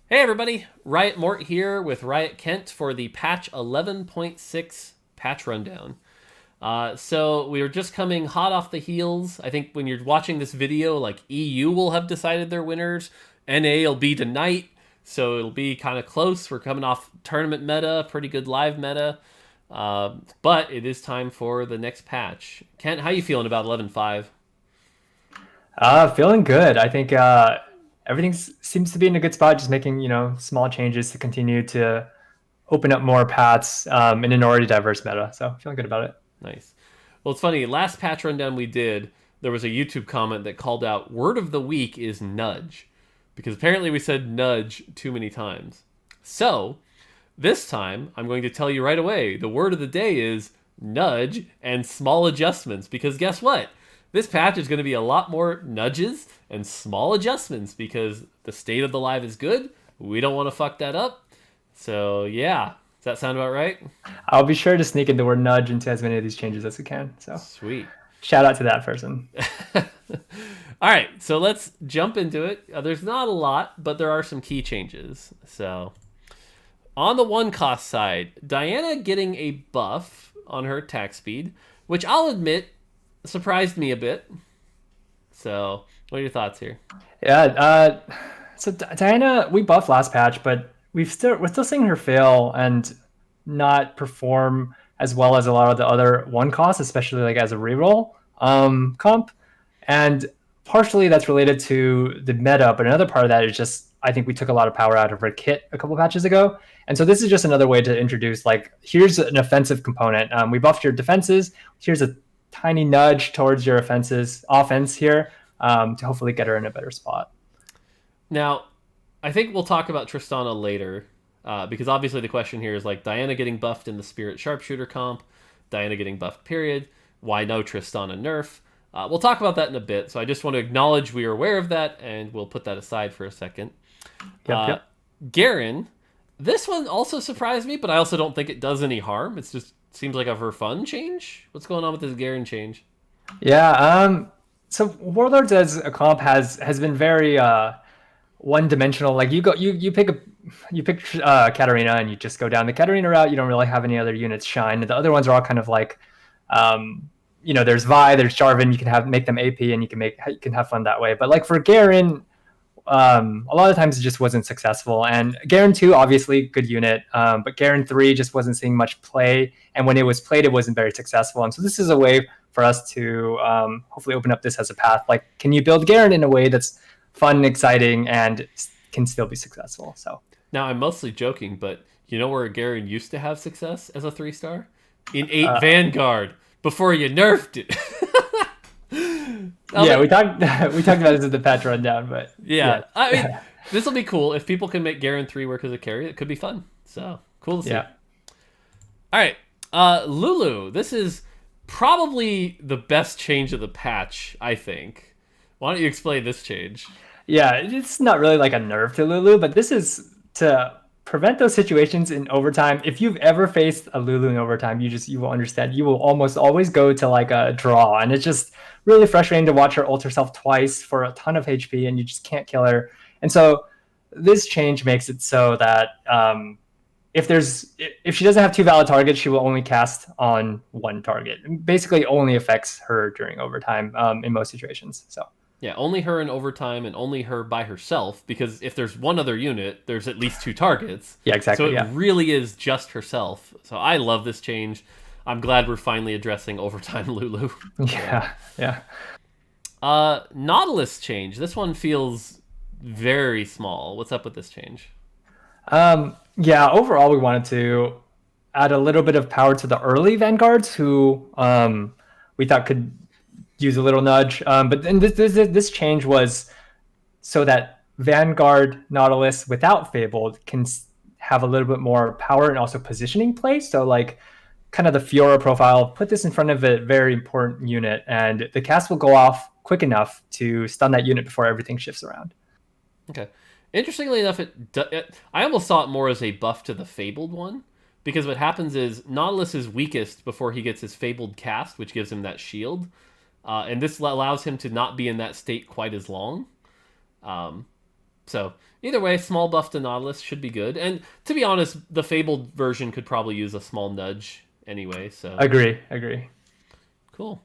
Hey everybody, Riot Mort here with Riot Kent for the patch 11.6 patch rundown. So we were just coming hot off the heels. I think when you're watching this video, like EU will have decided their winners. NA will be tonight, so it'll be kind of close. We're coming off tournament meta, pretty good live meta. But it is time for the next patch. Kent, how you feeling about 11.5? Feeling good. I think everything seems to be in a good spot. Just making small changes to continue to open up more paths in an already diverse meta. So feeling good about it. Nice. Well, it's funny. Last patch rundown we did, there was a YouTube comment that called out word of the week is nudge, because apparently we said nudge too many times. So this time I'm going to tell you right away. The word of the day is nudge and small adjustments, because guess what? This patch is going to be a lot more nudges and small adjustments because the state of the live is good. We don't want to fuck that up. So yeah, does that sound about right? I'll be sure to sneak in the word nudge into as many of these changes as we can. So Sweet. shout out to that person. All right, so let's jump into it. There's not a lot, but there are some key changes. So, on the one cost side, Diana getting a buff on her attack speed, which I'll admit surprised me a bit. So, what are your thoughts here? Yeah. So Diana, we buffed last patch, but we're still seeing her fail and not perform as well as a lot of the other one costs, especially like as a reroll comp. And partially that's related to the meta, but another part of that is just I think we took a lot of power out of her kit a couple patches ago. And so this is just another way to introduce like here's an offensive component. We buffed your defenses. Here's a tiny nudge towards your offense here to hopefully get her in a better spot. Now, I think we'll talk about Tristana later, because obviously the question here is like Diana getting buffed in the Spirit Sharpshooter comp, Diana getting buffed, period. Why no Tristana nerf? We'll talk about that in a bit, so I just want to acknowledge we are aware of that, and we'll put that aside for a second. Yep, Uh, yep. Garen, this one also surprised me, but I also don't think it does any harm. It's just seems like a for fun change. What's going on with this Garen change? Yeah. So Warlords as a comp has been very one dimensional. Like you pick Katarina and you just go down the Katarina route. You don't really have any other units shine. The other ones are all kind of like there's Vi, there's Jarvan. You can make them AP and you can have fun that way. But like for Garen, a lot of times it just wasn't successful. And Garen 2, obviously, good unit. But Garen 3 just wasn't seeing much play. And when it was played, it wasn't very successful. And so this is a way for us to hopefully open up this as a path. Like, can you build Garen in a way that's fun, exciting, and can still be successful? So, Now, I'm mostly joking, but you know where Garen used to have success as a 3-star? In 8 uh, Vanguard, before you nerfed it. yeah, Like, we talked about this in the patch rundown, but yeah, yeah, I mean, this will be cool. If people can make Garen 3 work as a carry, it could be fun. So, cool to see. yeah. All right, Lulu, this is probably the best change of the patch, I think. Why don't you explain this change? Yeah, it's not really like a nerf to Lulu, but this is to prevent those situations in overtime. If you've ever faced a Lulu in overtime, you will understand. You will almost always go to like a draw, and it's just really frustrating to watch her ult herself twice for a ton of HP, and you just can't kill her. And so this change makes it so that if she doesn't have two valid targets, she will only cast on one target. It basically, only affects her during overtime in most situations. So. Yeah, only her in overtime and only her by herself, because if there's one other unit, there's at least two targets. Yeah, So exactly. it Yeah. really is just herself. So I love this change. I'm glad we're finally addressing overtime Lulu. So, Yeah. Yeah. Nautilus change. This one feels very small. What's up with this change? Yeah, overall, we wanted to add a little bit of power to the early vanguards who we thought could use a little nudge. But then this change was so that Vanguard Nautilus without Fabled can have a little bit more power and also positioning play. So like kind of the Fiora profile, put this in front of a very important unit, and the cast will go off quick enough to stun that unit before everything shifts around. Okay. Interestingly enough, I almost saw it more as a buff to the Fabled one, because what happens is Nautilus is weakest before he gets his Fabled cast, which gives him that shield, and this allows him to not be in that state quite as long. Um, So either way, small buff to Nautilus should be good. And to be honest, the Fabled version could probably use a small nudge anyway. So Agree. cool.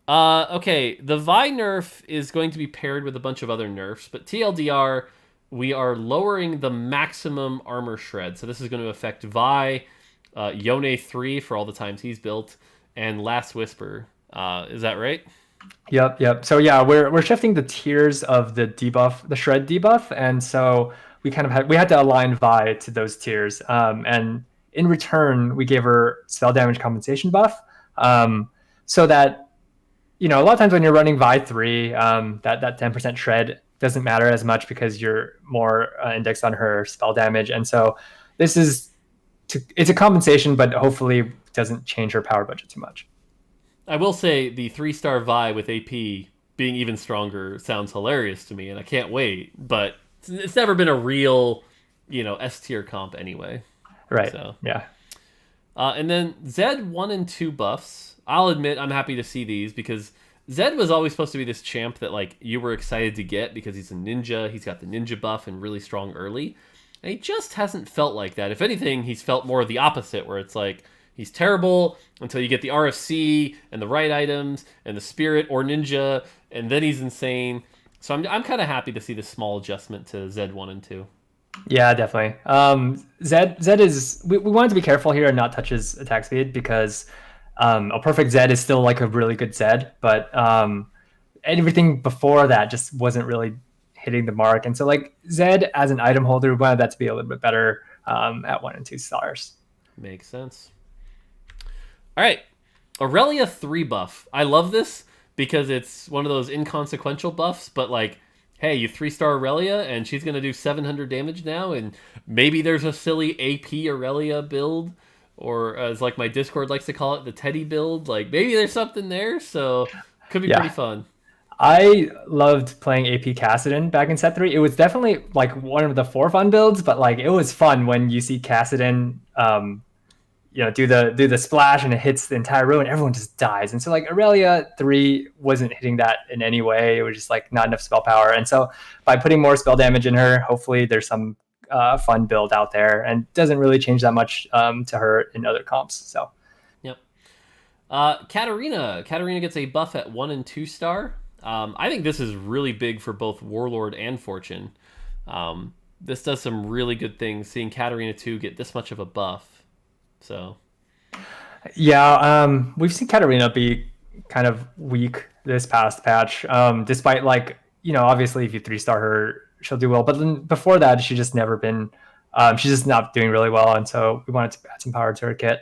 Okay, the Vi nerf is going to be paired with a bunch of other nerfs, but TLDR, we are lowering the maximum armor shred. So this is going to affect Vi, Yone 3 for all the times he's built, and Last Whisper. Is that right? Yep. So yeah, we're shifting the tiers of the debuff, the shred debuff, and so we had to align Vi to those tiers. And in return, we gave her spell damage compensation buff, so that a lot of times when you're running Vi 3, that 10% shred doesn't matter as much because you're more indexed on her spell damage, and so this is it's a compensation, but hopefully doesn't change her power budget too much. I will say the 3-star Vi with AP being even stronger sounds hilarious to me, and I can't wait. But it's never been a real, S tier comp anyway. Right. So Yeah. and then Zed 1 and 2 buffs. I'll admit I'm happy to see these because Zed was always supposed to be this champ that like you were excited to get because he's a ninja. He's got the ninja buff and really strong early. And he just hasn't felt like that. If anything, he's felt more of the opposite, where it's like he's terrible until you get the RFC and the right items and the spirit or ninja, and then he's insane. So I'm kind of happy to see this small adjustment to Zed 1 and 2. Yeah, definitely. Zed is we wanted to be careful here and not touch his attack speed because a perfect Zed is still like a really good Zed, but everything before that just wasn't really hitting the mark. And so like Zed as an item holder, we wanted that to be a little bit better at 1 and 2 stars. Makes sense. All right, Aurelia 3 buff. I love this because it's one of those inconsequential buffs, but like, hey, you 3-star Aurelia and she's going to do 700 damage now, and maybe there's a silly AP Aurelia build, or as like my Discord likes to call it, the Teddy build. Like maybe there's something there, so could be pretty fun. I loved playing AP Cassidon back in set 3. It was definitely like one of the 4 fun builds, but like it was fun when you see Cassidon do the splash and it hits the entire room and everyone just dies. And so like Aurelia 3 wasn't hitting that in any way. It was just like not enough spell power. And so by putting more spell damage in her, hopefully there's some fun build out there, and doesn't really change that much to her in other comps. So yep. Katarina gets a buff at 1 and 2 star. I think this is really big for both Warlord and Fortune. This does some really good things, seeing Katarina 2 get this much of a buff. So, yeah, we've seen Katarina be kind of weak this past patch, despite like, obviously if you 3-star her, she'll do well. But then before that, she's just never been, she's just not doing really well. And so we wanted to add some power to her kit.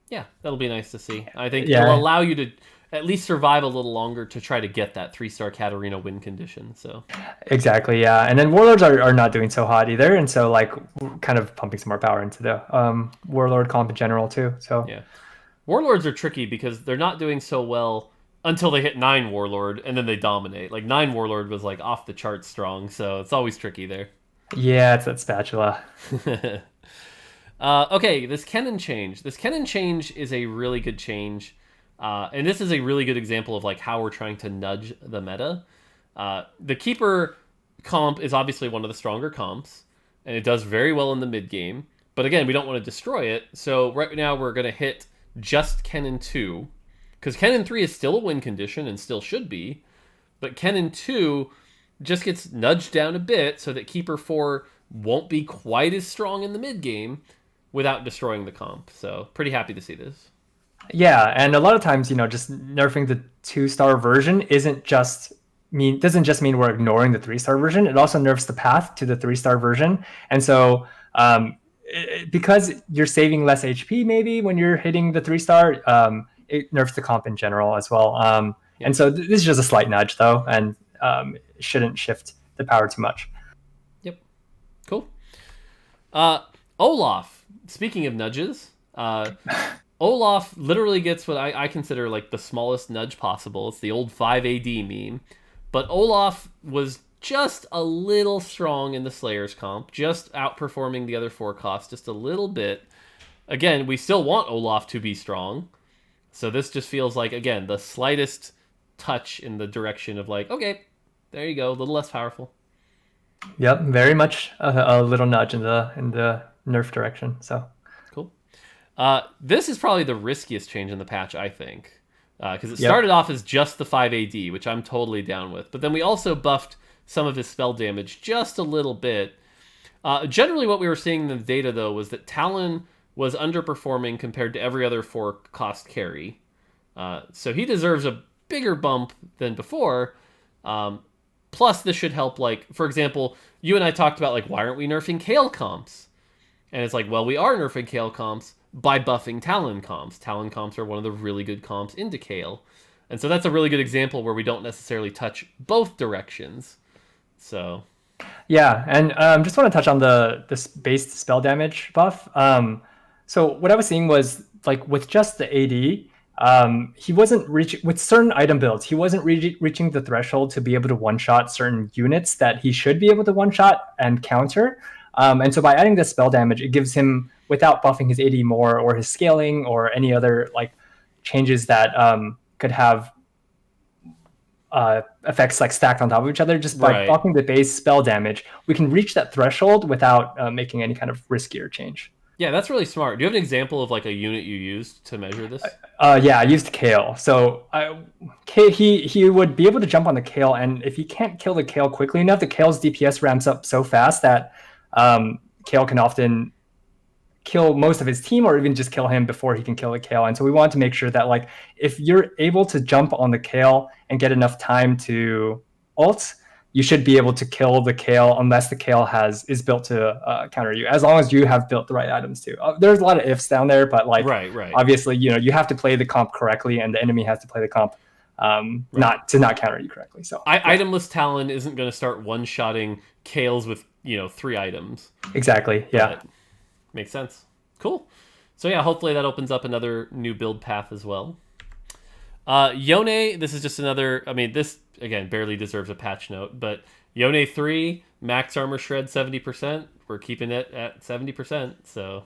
Yeah, that'll be nice to see. I think it'll allow you to at least survive a little longer to try to get that 3-star Katarina win condition. So exactly, yeah. And then Warlords are not doing so hot either, and so like we're kind of pumping some more power into the Warlord comp in general too. So yeah, Warlords are tricky because they're not doing so well until they hit 9 Warlord, and then they dominate. Like 9 Warlord was like off the charts strong, so it's always tricky there. Yeah, it's that spatula. Okay, this Kennen change. This Kennen change is a really good change. And this is a really good example of like how we're trying to nudge the meta. The Keeper comp is obviously one of the stronger comps, and it does very well in the mid game. But again, we don't want to destroy it. So right now we're going to hit just Kennen 2, because Kennen 3 is still a win condition and still should be. But Kennen 2 just gets nudged down a bit so that Keeper 4 won't be quite as strong in the mid game without destroying the comp. So pretty happy to see this. Yeah, and a lot of times, just nerfing the 2-star version doesn't just mean we're ignoring the 3-star version. It also nerfs the path to the 3-star version. And so because you're saving less HP maybe when you're hitting the 3-star, it nerfs the comp in general as well. And so this is just a slight nudge though, and it shouldn't shift the power too much. Yep. Cool. Olaf, speaking of nudges, Olaf literally gets what I consider like the smallest nudge possible. It's the old 5 AD meme. But Olaf was just a little strong in the Slayers comp, just outperforming the other 4 costs just a little bit. Again, we still want Olaf to be strong. So this just feels like, again, the slightest touch in the direction of like, okay, there you go, a little less powerful. Yep, very much a little nudge in the nerf direction. So Cool. This is probably the riskiest change in the patch, I think, because it started yep. off as just the 5 AD, which I'm totally down with. But then we also buffed some of his spell damage just a little bit. Generally, what we were seeing in the data, though, was that Talon was underperforming compared to every other 4-cost carry. So he deserves a bigger bump than before. Plus, this should help, like, for example, you and I talked about, like, why aren't we nerfing Kale comps? And it's like, well, we are nerfing Kale comps by buffing Talon comps. Talon comps are one of the really good comps into Kale. And so that's a really good example where we don't necessarily touch both directions. So, Yeah, and just want to touch on the this base spell damage buff. So what I was seeing was like with just the AD, he wasn't reaching with certain item builds. He wasn't reaching the threshold to be able to one shot certain units that he should be able to one shot and counter. And so by adding the spell damage, it gives him without buffing his AD more or his scaling or any other like changes that could have effects like stacked on top of each other. Just by right. buffing the base spell damage, we can reach that threshold without making any kind of riskier change. Yeah, that's really smart. Do you have an example of like a unit you used to measure this? Yeah, I used Kale. So he would be able to jump on the Kale, and if he can't kill the Kale quickly enough, the Kale's DPS ramps up so fast that Kale can often kill most of his team or even just kill him before he can kill the Kale. And so we want to make sure that like if you're able to jump on the Kale and get enough time to ult, you should be able to kill the Kale unless the Kale is built to counter you. As long as you have built the right items too. There's a lot of ifs down there, but like Right, right, obviously you have to play the comp correctly, and the enemy has to play the comp right. not counter you correctly. So yeah, Itemless Talon isn't going to start one-shotting Kales with 3 items, exactly. Yeah. but makes sense. Cool. So yeah, hopefully that opens up another new build path as well. Yone, this is just another. I mean, this again barely deserves a patch note, but Yone 3 max armor shred 70%. We're keeping it at 70%. So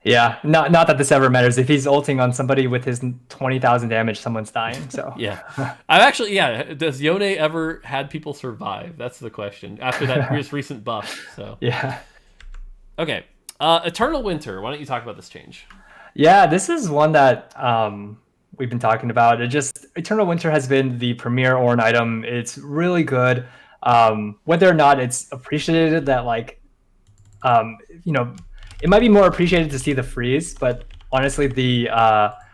Yeah, not that this ever matters. If he's ulting on somebody with his 20,000 damage, someone's dying. So yeah, I've actually Does Yone ever had people survive? That's the question after that recent buff. So yeah, okay, Eternal Winter. Why don't you talk about this change? yeah. This is one that we've been talking about. It just Eternal Winter has been the premier Ornn item. It's really good. Whether or not it's appreciated that like um, you know it might be more appreciated to see the freeze, but honestly, the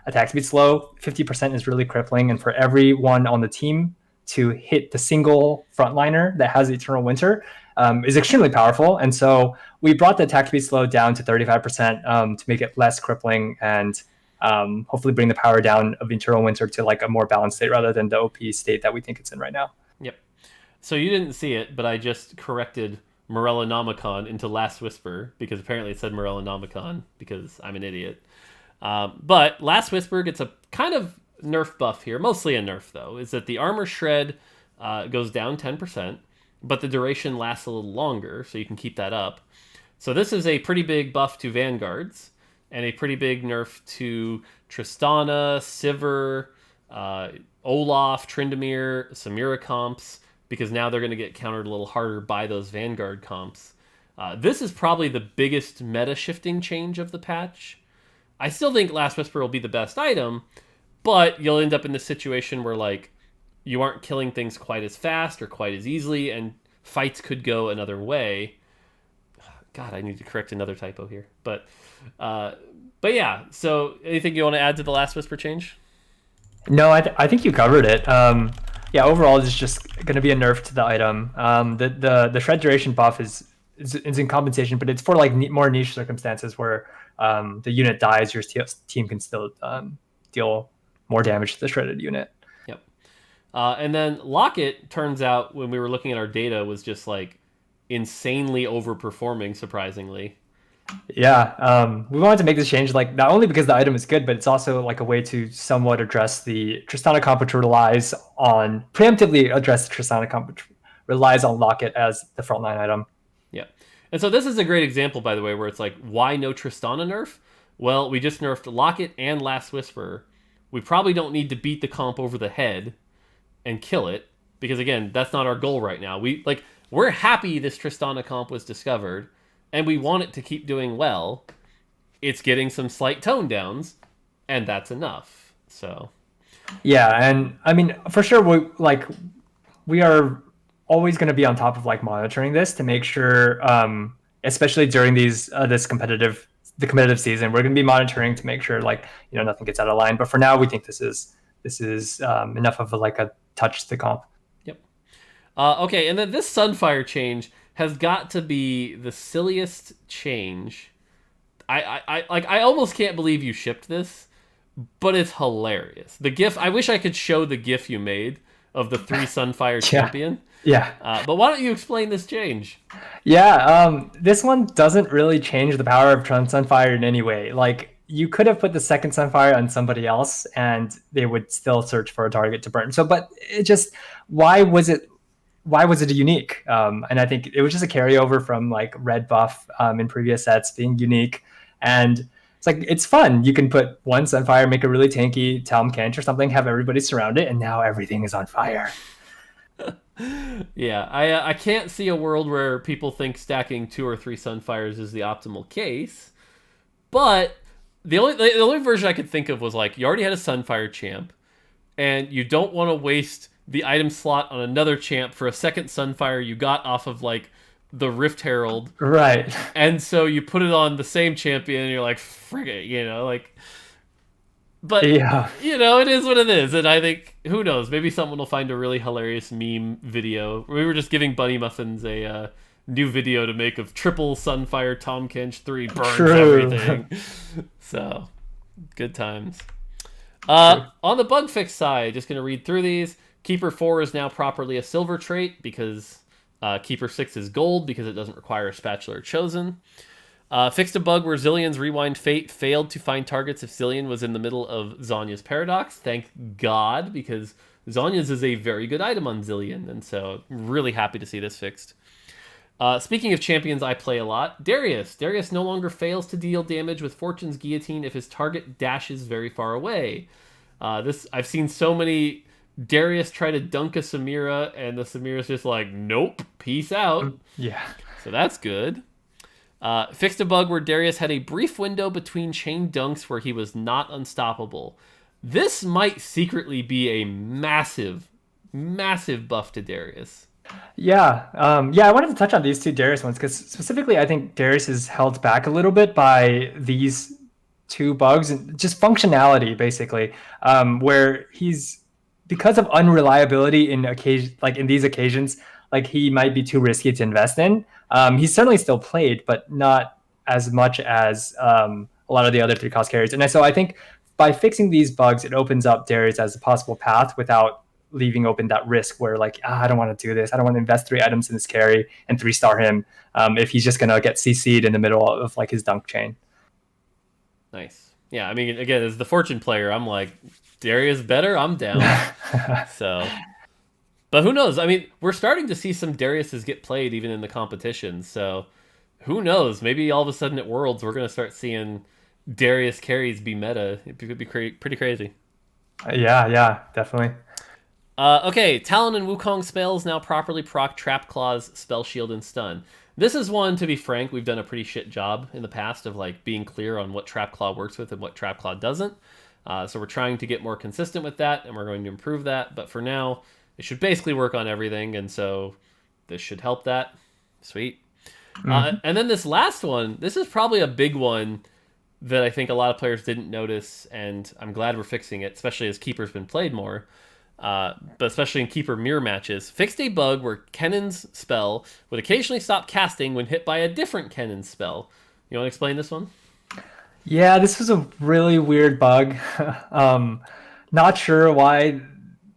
attack speed slow 50% is really crippling, and for everyone on the team to hit the single frontliner that has Eternal Winter is extremely powerful. And so we brought the attack speed slow down to 35% to make it less crippling and hopefully bring the power down of Eternal Winter to like a more balanced state rather than the OP state that we think it's in right now. Yep. So you didn't see it, but I just corrected Morellonomicon into Last Whisper because apparently it said Morellonomicon because I'm an idiot. But Last Whisper gets a kind of nerf buff here, mostly a nerf though, is that the armor shred goes down 10%, but the duration lasts a little longer, so you can keep that up. So this is a pretty big buff to Vanguards and a pretty big nerf to Tristana, Sivir, Olaf, Tryndamere, Samira comps, because now they're going to get countered a little harder by those Vanguard comps. This is probably the biggest meta shifting change of the patch. I still think Last Whisper will be the best item, but you'll end up in this situation where like you aren't killing things quite as fast or quite as easily, and fights could go another way. God, I need to correct another typo here, but yeah. So, anything you want to add to the Last Whisper change? No, I think you covered it. Yeah, overall, it's just going to be a nerf to the item. The shred duration buff is in compensation, but it's for like more niche circumstances where the unit dies, your team can still deal more damage to the shredded unit. Yep. And then Locket, turns out when we were looking at our data, was just like insanely overperforming, surprisingly. Yeah, we wanted to make this change like not only because the item is good, but it's also like a way to somewhat address the Tristana comp, which relies on preemptively address the Tristana comp, which relies on Locket as the frontline item. Yeah. And so this is a great example, by the way, where it's like, why no Tristana nerf? Well, we just nerfed Locket and Last Whisper. We probably don't need to beat the comp over the head and kill it, because again, that's not our goal right now. we're happy this Tristana comp was discovered, and we want it to keep doing well. It's getting some slight tone downs, and that's enough. So Yeah, and I mean, for sure, we are always going to be on top of like monitoring this to make sure, especially during this competitive season, we're going to be monitoring to make sure like nothing gets out of line. But for now, we think this is enough of a touch to the comp. yep. Okay, and then this Sunfire change has got to be the silliest change. I almost can't believe you shipped this, but it's hilarious. The GIF. I wish I could show the GIF you made of the 3 Sunfire champion. Yeah. But why don't you explain this change? Yeah. This one doesn't really change the power of Trump Sunfire in any way. Like you could have put the second Sunfire on somebody else, and they would still search for a target to burn. So, but it just why was it unique? And I think it was just a carryover from like red buff in previous sets being unique, and it's fun. You can put one Sunfire, make a really tanky Talon Kench or something, have everybody surround it, and now everything is on fire. Yeah, I can't see a world where people think stacking 2 or 3 Sunfires is the optimal case, but the only version I could think of was like you already had a Sunfire champ, and you don't want to waste the item slot on another champ for a second Sunfire you got off of like the Rift Herald. Right. And so you put it on the same champion and you're like, frig it, like. But, yeah, it is what it is. And I think, who knows, maybe someone will find a really hilarious meme video. We were just giving Bunny Muffins a new video to make of triple Sunfire Tom Kench 3 burns everything. So, good times. On the bug fix side, just going to read through these. Keeper 4 is now properly a silver trait because Keeper 6 is gold because it doesn't require a spatula or chosen. Fixed a bug where Zillion's Rewind Fate failed to find targets if Zillion was in the middle of Zhonya's Paradox. Thank God, because Zhonya's is a very good item on Zillion, and so really happy to see this fixed. Speaking of champions I play a lot, Darius. Darius no longer fails to deal damage with Fortune's Guillotine if his target dashes very far away. I've seen so many Darius try to dunk a Samira, and the Samira's just like, nope, peace out. Yeah. So that's good. Fixed a bug where Darius had a brief window between chain dunks where he was not unstoppable. This might secretly be a massive, massive buff to Darius. Yeah. I wanted to touch on these 2 Darius ones because specifically I think Darius is held back a little bit by these 2 bugs and just functionality, basically, where he's, because of unreliability in these occasions, like he might be too risky to invest in. He's certainly still played, but not as much as a lot of the other 3-cost carries. And so I think by fixing these bugs, it opens up Darius as a possible path without leaving open that risk where like, I don't want to do this. I don't want to invest 3 items in this carry and 3-star him if he's just going to get CC'd in the middle of like his dunk chain. Nice. Yeah, I mean, again, as the Fortune player, I'm like, Darius better, I'm down. So... But who knows? I mean, we're starting to see some Dariuses get played even in the competition. So who knows? Maybe all of a sudden at Worlds, we're going to start seeing Darius carries be meta. It could be pretty crazy. Yeah, definitely. Okay, Talon and Wukong spells now properly proc Trap Claws, Spell Shield, and Stun. This is one, to be frank, we've done a pretty shit job in the past of like being clear on what Trap Claw works with and what Trap Claw doesn't. So we're trying to get more consistent with that, and we're going to improve that. But for now... it should basically work on everything, and so this should help that. Sweet. Mm-hmm. And then this last one, this is probably a big one that I think a lot of players didn't notice, and I'm glad we're fixing it, especially as Keeper's been played more, but especially in Keeper mirror matches. Fixed a bug where Kennen's spell would occasionally stop casting when hit by a different Kennen spell. You want to explain this one? Yeah, this was a really weird bug. Not sure why,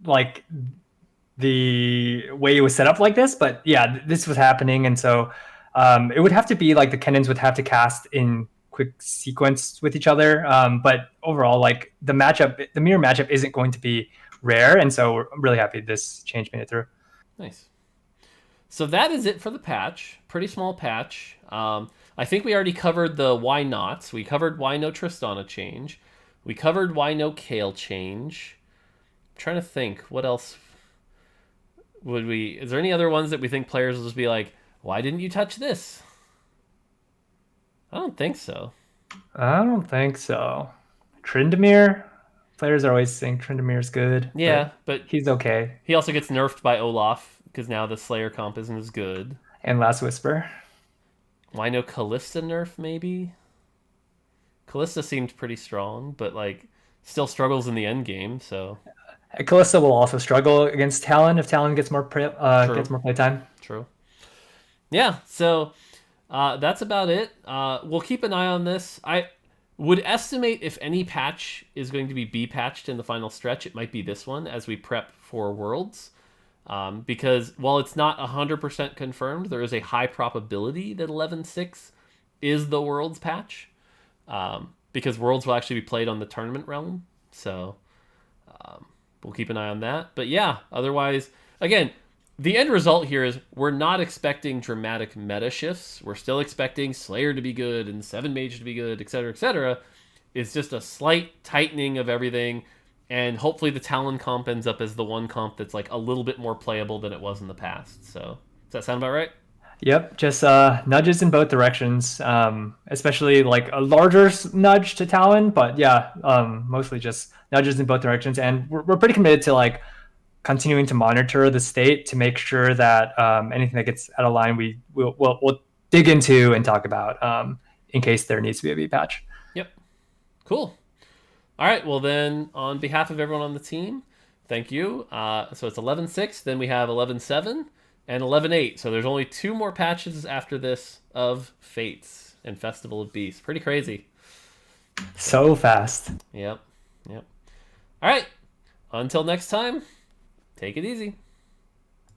like... the way it was set up like this, but yeah, this was happening, and so it would have to be like the Kennens would have to cast in quick sequence with each other, but overall, like the mirror matchup isn't going to be rare, and so I'm really happy this change made it through. Nice. So that is it for the patch. Pretty small patch. I think we already covered the why nots. We covered why no Tristana change. We covered why no Kale change. I'm trying to think what else would we? Is there any other ones that we think players will just be like, why didn't you touch this? I don't think so. I don't think so. Tryndamere, players are always saying Tryndamere's good, Yeah, but but he's okay. he also gets nerfed by Olaf because now the Slayer comp isn't as good. And Last Whisper. Why no Callista nerf? Maybe Callista seemed pretty strong, but like still struggles in the end game. So Kalista will also struggle against Talon if Talon gets more true, gets more playtime. true. Yeah, so that's about it. We'll keep an eye on this. I would estimate if any patch is going to be patched in the final stretch, it might be this one as we prep for Worlds. Because while it's not 100% confirmed, there is a high probability that 11.6 is the Worlds patch. Because Worlds will actually be played on the tournament realm. So we'll keep an eye on that. But yeah, otherwise, again, the end result here is we're not expecting dramatic meta shifts. We're still expecting Slayer to be good and 7 Mage to be good, etc., etc. It's just a slight tightening of everything, and hopefully the Talon comp ends up as the one comp that's like a little bit more playable than it was in the past. So does that sound about right? Yep, just nudges in both directions, especially like a larger nudge to Talon, but yeah, mostly just nudges in both directions. And we're pretty committed to like continuing to monitor the state to make sure that anything that gets out of line, we'll dig into and talk about in case there needs to be a V patch. Yep. Cool. All right. Well, then, on behalf of everyone on the team, thank you. So it's 11.6, then we have 11.7 and 11.8. So there's only 2 more patches after this of Fates and Festival of Beasts. Pretty crazy. So fast. Yep. Yep. All right. Until next time, take it easy.